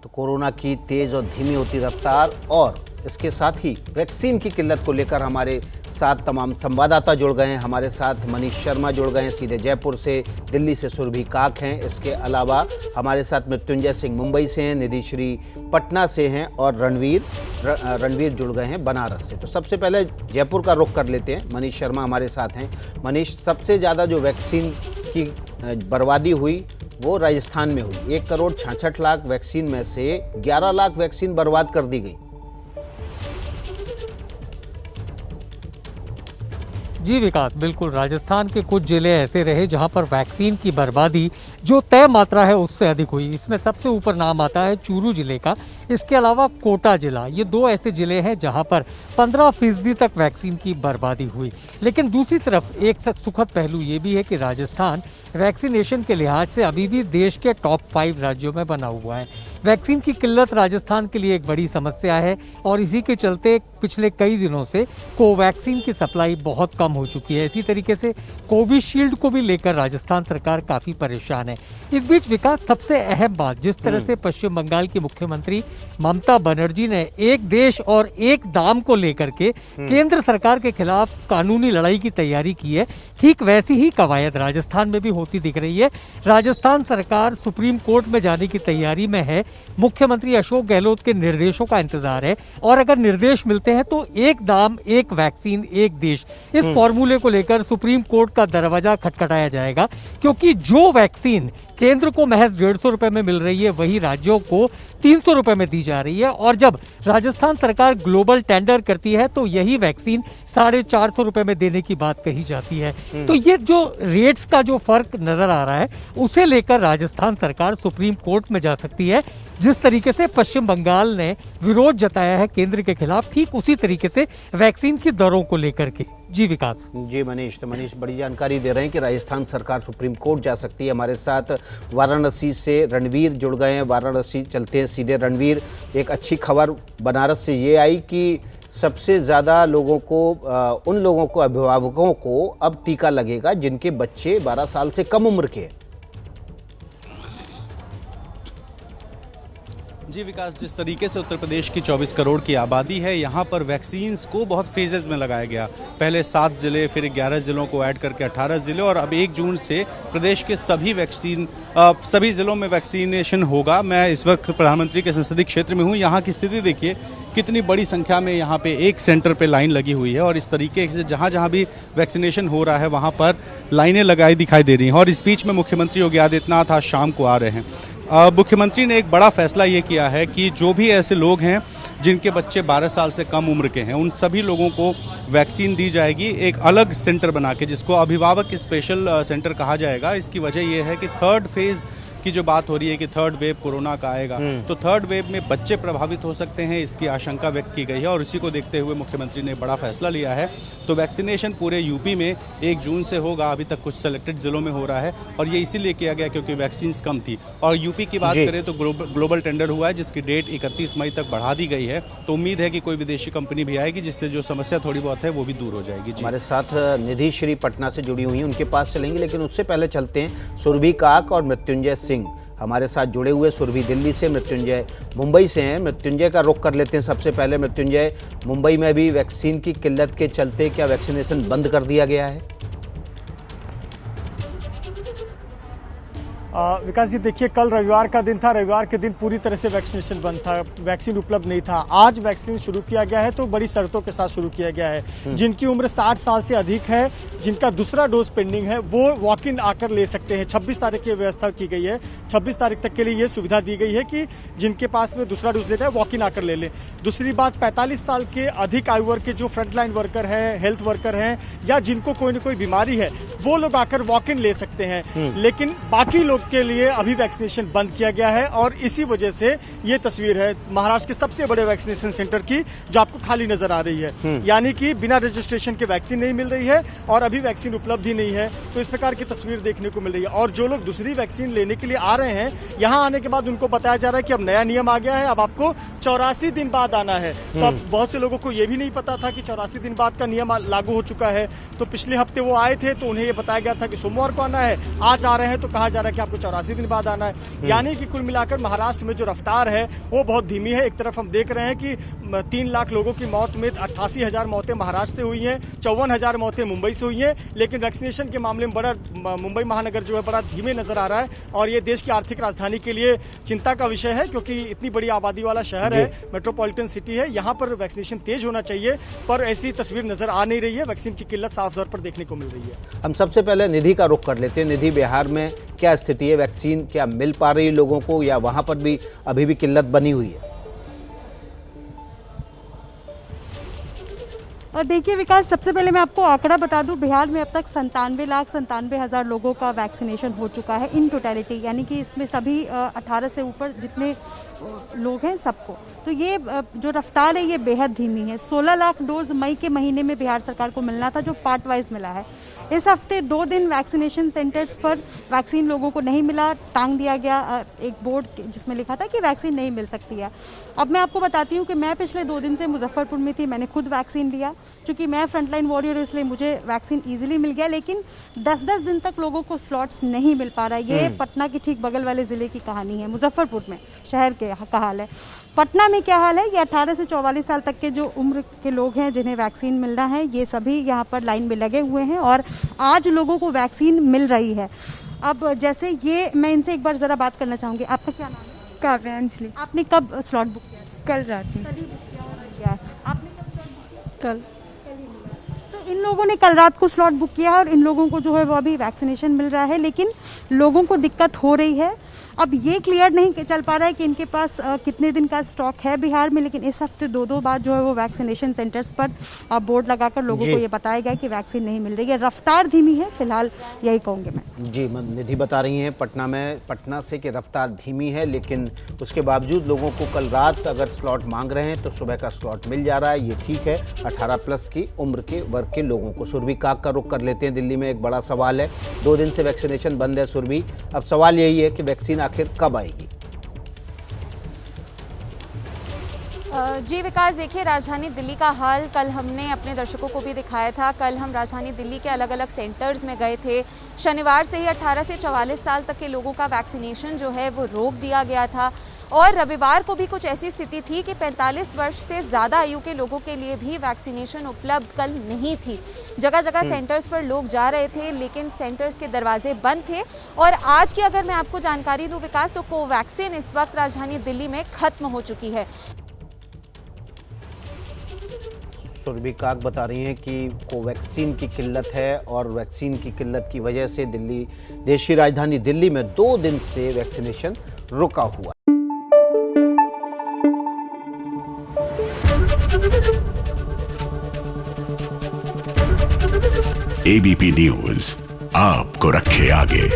तो कोरोना की तेज और धीमी होती रफ्तार और इसके साथ ही वैक्सीन की किल्लत को लेकर हमारे साथ तमाम संवाददाता जुड़ गए हैं। हमारे साथ मनीष शर्मा जुड़ गए हैं सीधे जयपुर से, दिल्ली से सुरभि काक हैं, इसके अलावा हमारे साथ मृत्युंजय सिंह मुंबई से हैं, निधि श्री पटना से हैं और रणवीर जुड़ गए हैं बनारस से। तो सबसे पहले जयपुर का रुख कर लेते हैं। मनीष शर्मा हमारे साथ हैं। मनीष, सबसे ज़्यादा जो वैक्सीन की बर्बादी हुई वो राजस्थान में हुई। 1,66,00,000 वैक्सीन में से 11 लाख वैक्सीन बर्बाद कर दी गई। जी विकास, बिल्कुल। राजस्थान के कुछ जिले ऐसे रहे जहां पर वैक्सीन की बर्बादी जो तय मात्रा है उससे अधिक हुई। इसमें सबसे ऊपर नाम आता है चूरू जिले का। इसके अलावा कोटा जिला, ये दो ऐसे जिले हैं जहां पर 15% तक वैक्सीन की बर्बादी हुई। लेकिन दूसरी तरफ एक सुखद पहलू ये भी है कि राजस्थान वैक्सीनेशन के लिहाज से अभी भी देश के टॉप 5 राज्यों में बना हुआ है। वैक्सीन की किल्लत राजस्थान के लिए एक बड़ी समस्या है और इसी के चलते पिछले कई दिनों से कोवैक्सीन की सप्लाई बहुत कम हो चुकी है। इसी तरीके से कोविशील्ड को भी लेकर राजस्थान सरकार काफ़ी परेशान है। इस बीच विकास, सबसे अहम बात, जिस तरह से पश्चिम बंगाल की मुख्यमंत्री ममता बनर्जी ने एक देश और एक दाम को लेकर के केंद्र सरकार के खिलाफ कानूनी लड़ाई की तैयारी की है, ठीक वैसी ही कवायद राजस्थान में भी होती दिख रही है। राजस्थान सरकार सुप्रीम कोर्ट में जाने की तैयारी में है। मुख्यमंत्री अशोक गहलोत के निर्देशों का इंतजार है और अगर निर्देश मिलते हैं तो एक दाम एक वैक्सीन एक देश, इस फॉर्मूले को लेकर सुप्रीम कोर्ट का दरवाजा खटखटाया जाएगा। क्योंकि जो वैक्सीन केंद्र को महज 150 रुपए में मिल रही है वही राज्यों को 300 रुपए में दी जा रही है और जब राजस्थान सरकार ग्लोबल टेंडर करती है तो यही वैक्सीन 450 रुपए में देने की बात कही जाती है। तो ये जो रेट्स का जो फर्क नजर आ रहा है उसे लेकर राजस्थान सरकार सुप्रीम कोर्ट में जा सकती है। जिस तरीके से पश्चिम बंगाल ने विरोध जताया है केंद्र के खिलाफ, ठीक उसी तरीके से वैक्सीन की दरों को लेकर के। जी विकास। जी मनीष, तो मनीष बड़ी जानकारी दे रहे हैं कि राजस्थान सरकार सुप्रीम कोर्ट जा सकती है। हमारे साथ वाराणसी से रणवीर जुड़ गए हैं। वाराणसी चलते हैं सीधे। रणवीर, एक अच्छी खबर बनारस से ये आई कि सबसे ज़्यादा लोगों को, उन लोगों को, अभिभावकों को अब टीका लगेगा जिनके बच्चे 12 साल से कम उम्र के हैं। जी विकास, जिस तरीके से उत्तर प्रदेश की 24 करोड़ की आबादी है, यहाँ पर वैक्सीन्स को बहुत फेजेस में लगाया गया। पहले 7 ज़िले, फिर 11 ज़िलों को ऐड करके 18 ज़िले और अब 1 जून से प्रदेश के सभी ज़िलों में वैक्सीनेशन होगा। मैं इस वक्त प्रधानमंत्री के संसदीय क्षेत्र में हूँ। यहाँ की स्थिति देखिए, कितनी बड़ी संख्या में यहाँ पे एक सेंटर पे लाइन लगी हुई है और इस तरीके से जहाँ जहाँ भी वैक्सीनेशन हो रहा है वहाँ पर लाइनें लगाई दिखाई दे रही हैं। और इस बीच में मुख्यमंत्री योगी आदित्यनाथ आज शाम को आ रहे हैं। मुख्यमंत्री ने एक बड़ा फैसला ये किया है कि जो भी ऐसे लोग हैं जिनके बच्चे 12 साल से कम उम्र के हैं, उन सभी लोगों को वैक्सीन दी जाएगी एक अलग सेंटर बना के, जिसको अभिभावक स्पेशल सेंटर कहा जाएगा। इसकी वजह यह है कि 3rd फेज की जो बात हो रही है कि 3rd वेव कोरोना का आएगा, तो 3rd वेव में बच्चे प्रभावित हो सकते हैं, इसकी आशंका व्यक्त की गई है और इसी को देखते हुए मुख्यमंत्री ने बड़ा फैसला लिया है। तो वैक्सीनेशन पूरे यूपी में 1 जून से होगा। अभी तक कुछ सेलेक्टेड जिलों में हो रहा है और ये इसीलिए किया गया क्योंकि वैक्सीन कम थी। और यूपी की बात करें तो ग्लोबल टेंडर हुआ है जिसकी डेट 31 मई तक बढ़ा दी गई है। तो उम्मीद है कि कोई विदेशी कंपनी भी आएगी जिससे जो समस्या थोड़ी बहुत है वो भी दूर हो जाएगी। हमारे साथ निधि श्री पटना से जुड़ी हुई हैं, उनके पास चलेंगे, लेकिन उससे पहले चलते हैं सुरभि काक और मृत्युंजय सिंह हमारे साथ जुड़े हुए। सुरभि दिल्ली से, मृत्युंजय मुंबई से हैं। मृत्युंजय का रुख कर लेते हैं सबसे पहले। मृत्युंजय, मुंबई में भी वैक्सीन की किल्लत के चलते क्या वैक्सीनेशन बंद कर दिया गया है? विकास जी, देखिए, कल रविवार का दिन था। रविवार के दिन पूरी तरह से वैक्सीनेशन बंद था, वैक्सीन उपलब्ध नहीं था। आज वैक्सीन शुरू किया गया है तो बड़ी शर्तों के साथ शुरू किया गया है। जिनकी उम्र 60 साल से अधिक है, जिनका दूसरा डोज पेंडिंग है, वो वॉक इन आकर ले सकते हैं। 26 तारीख की व्यवस्था की गई है। 26 तारीख तक के लिए ये सुविधा दी गई है कि जिनके पास में दूसरा डोज लेना है वॉक इन आकर ले लें। दूसरी बात, 45 साल के अधिक आयु वर्ग के जो फ्रंटलाइन वर्कर हैं, हेल्थ वर्कर हैं या जिनको कोई न कोई बीमारी है, वो लोग आकर वॉक इन ले सकते हैं। लेकिन बाकी लोग के लिए अभी वैक्सीनेशन बंद किया गया है और इसी वजह से ये तस्वीर है महाराष्ट्र के सबसे बड़े वैक्सीनेशन सेंटर की, जो आपको खाली नजर आ रही है। यानी कि बिना रजिस्ट्रेशन के वैक्सीन नहीं मिल रही है और अभी वैक्सीन उपलब्ध ही नहीं है। तो इस प्रकार की तस्वीर देखने को मिल रही है। और जो लोग दूसरी वैक्सीन लेने के लिए आ रहे हैं, यहाँ आने के बाद उनको बताया जा रहा है कि अब नया नियम आ गया है, अब आपको 84 दिन बाद आना है। तो अब बहुत से लोगों को ये भी नहीं पता था कि 84 दिन बाद का नियम लागू हो चुका है। तो पिछले हफ्ते वो आए थे तो उन्हें ये बताया गया था कि सोमवार को आना है, आज आ रहे हैं तो कहा जा रहा है कि आपको 84 दिन बाद आना है। यानी कि कुल मिलाकर महाराष्ट्र में जो रफ्तार है वो बहुत धीमी है। एक तरफ हम देख रहे हैं कि 3 लाख लोगों की मौत में 88,000 मौतें महाराष्ट्र से हुई हैं, 54,000 मौतें मुंबई से हुई हैं, लेकिन वैक्सीनेशन के मामले में बड़ा मुंबई महानगर जो है बड़ा धीमे नजर आ रहा है। और ये देश की आर्थिक राजधानी के लिए चिंता का विषय है, क्योंकि इतनी बड़ी आबादी वाला शहर है, मेट्रोपॉलिटन सिटी है, यहाँ पर वैक्सीनेशन तेज होना चाहिए, पर ऐसी तस्वीर नजर आ नहीं रही है। वैक्सीन की किल्लत साफ तौर पर देखने को मिल रही है। हम सबसे पहले निधि का रुख कर लेते हैं। निधि, बिहार में क्या स्थिति है? वैक्सीन क्या मिल पा रही है लोगों को, या वहां पर भी अभी भी किल्लत बनी हुई है? और देखिए विकास, सबसे पहले मैं आपको आंकड़ा बता दूं, बिहार में अब तक 97,97,000 लोगों का वैक्सीनेशन हो चुका है इन टोटलिटी, यानी कि इसमें सभी 18 से ऊपर जितने लोग हैं सबको। तो ये जो रफ्तार है ये बेहद धीमी है। 16 लाख डोज मई के महीने में बिहार सरकार को मिलना था, जो पार्ट वाइज मिला है। इस हफ्ते 2 दिन वैक्सीनेशन सेंटर्स पर वैक्सीन लोगों को नहीं मिला, टांग दिया गया एक बोर्ड जिसमें लिखा था कि वैक्सीन नहीं मिल सकती है। अब मैं आपको बताती हूँ कि मैं पिछले 2 दिन से मुजफ्फरपुर में थी, मैंने खुद वैक्सीन लिया। चूँकि मैं फ्रंटलाइन वॉरियर हूँ इसलिए मुझे वैक्सीन ईजिली मिल गया, लेकिन 10-10 दिन तक लोगों को स्लॉट्स नहीं मिल पा रहा है। ये पटना के ठीक बगल वाले ज़िले की कहानी है, मुजफ्फरपुर में शहर के का हाल है। पटना में क्या हाल है, ये 18 से 44 साल तक के जो उम्र के लोग हैं जिन्हें वैक्सीन मिलना है, ये सभी यहाँ पर लाइन में लगे हुए हैं और आज लोगों को वैक्सीन मिल रही है। अब जैसे ये मैं इनसे एक बार ज़रा बात करना चाहूँगी। आपका क्या नाम है? काव्यांजलि। आपने कब स्लॉट बुक किया? कल रात में। कल ही बुक किया और मिल गया है। आपने कब स्लॉट बुक किया? कल। तो इन लोगों ने कल रात को स्लॉट बुक किया है और इन लोगों को जो है वो अभी वैक्सीनेशन मिल रहा है, लेकिन लोगों को दिक्कत हो रही है। अब ये क्लियर नहीं चल पा रहा है कि इनके पास कितने दिन का स्टॉक है बिहार में, लेकिन इस हफ्ते 2-2 बार जो है वो वैक्सीनेशन सेंटर्स पर बोर्ड लगाकर लोगों को ये बताया गया कि वैक्सीन नहीं मिल रही है। रफ्तार धीमी है, फिलहाल यही कहूँगी मैं। जी, निधि बता रही हैं पटना से कि रफ्तार धीमी है, लेकिन उसके बावजूद लोगों को कल रात अगर स्लॉट मांग रहे हैं तो सुबह का स्लॉट मिल जा रहा है, ये ठीक है 18+ की उम्र के वर्ग के लोगों को। सुरभि काक का रुख कर लेते हैं। दिल्ली में एक बड़ा सवाल है, 2 दिन से वैक्सीनेशन बंद है। सुरभि, अब सवाल यही है कि वैक्सीन आखिर कब आएगी? जी विकास, देखिए राजधानी दिल्ली का हाल कल हमने अपने दर्शकों को भी दिखाया था। कल हम राजधानी दिल्ली के अलग अलग सेंटर्स में गए थे। शनिवार से ही 18 से 44 साल तक के लोगों का वैक्सीनेशन जो है वो रोक दिया गया था और रविवार को भी कुछ ऐसी स्थिति थी कि 45 वर्ष से ज़्यादा आयु के लोगों के लिए भी वैक्सीनेशन उपलब्ध कल नहीं थी। जगह जगह सेंटर्स पर लोग जा रहे थे, लेकिन सेंटर्स के दरवाजे बंद थे। और आज की अगर मैं आपको जानकारी दूं विकास, तो कोवैक्सीन इस वक्त राजधानी दिल्ली में ख़त्म हो चुकी है। सुरभि काक बता रही हैं कि कोवैक्सीन की किल्लत है और वैक्सीन की किल्लत की वजह से देश की राजधानी दिल्ली में 2 दिन से वैक्सीनेशन रुका हुआ। एबीपी न्यूज आपको रखे आगे।